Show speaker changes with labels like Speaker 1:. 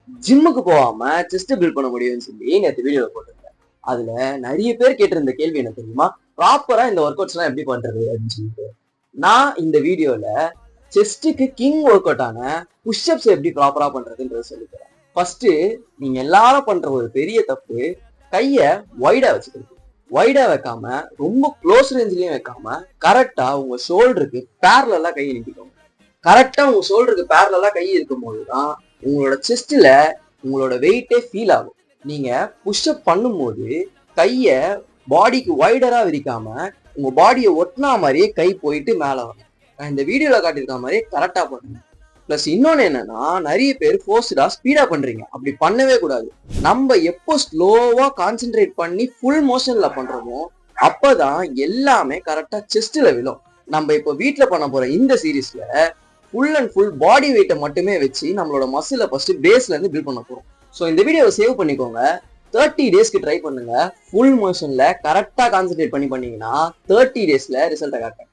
Speaker 1: ஜிம்முக்கு போகாம chest build பண்ண முடியும்னு சொல்லி நேற்று வீடியோல போட்டிருந்தேன். அதுல நிறைய பேர் கேட்டிருந்த கேள்வி என்ன தெரியுமா? ப்ராப்பரா இந்த ஒர்க் அவுட்ஸ் எல்லாம் எப்படி பண்றது அப்படின்னு சொல்லிட்டு நான் இந்த வீடியோல செஸ்டுக்கு கிங் ஒர்க் அவுட் ஆன புஷ்அப்ஸ் எப்படி ப்ராப்பரா பண்றதுன்றத சொல்லித்தரேன். ஃபர்ஸ்ட் நீங்க எல்லாரும் பண்ற ஒரு பெரிய தப்பு, கைய வைடா வச்சுக்கிறது. வைடா வைக்காம ரொம்ப க்ளோஸ் ரேஞ்ச்லயும் வைக்காம கரெக்டா உங்க ஷோல்டருக்கு பேரலா கையை நீட்டிக்கோங்க. கரெக்டா உங்க ஷோல்டருக்கு பேரலா கை இருக்கும் போதுதான் உங்களோட செஸ்ட்ல உங்களோட வெயிட்டே ஃபீல் ஆகும். நீங்க புஷ்அப் பண்ணும்போது கைய பாடிக்கு வைடரா விரிக்காம உங்க பாடியை ஒட்டினா மாதிரியே கை போயிட்டு மேல வரும். நான் இந்த வீடியோல காட்டியிருக்க மாதிரியே கரெக்டா பண்ணுங்க. பிளஸ் இன்னொன்னு என்னன்னா, நிறைய பேர் ஃபோர்ஸ்டா ஸ்பீடா பண்றீங்க. அப்படி பண்ணவே கூடாது. நம்ம எப்போ ஸ்லோவா கான்சென்ட்ரேட் பண்ணி ஃபுல் மோஷன்ல பண்றோமோ அப்பதான் எல்லாமே கரெக்டா செஸ்ட்ல விழும். நம்ம இப்போ வீட்டுல பண்ண போற இந்த சீரீஸ்ல ஃபுல் அண்ட் ஃபுல் பாடி வெயிட்டை மட்டுமே வச்சு நம்மளோட மசிலை ஃபர்ஸ்ட் பேஸ்ல இருந்து பில்ட் பண்ண போறோம். ஸோ இந்த வீடியோவை சேவ் பண்ணிக்கோங்க. 30 டேஸ்க்கு ட்ரை பண்ணுங்க. ஃபுல் மோஷன்ல கரெக்டா கான்சென்ட்ரேட் பண்ணி பண்ணீங்கன்னா 30 டேஸ்ல ரிசல்ட்டை காட்டுறேன்.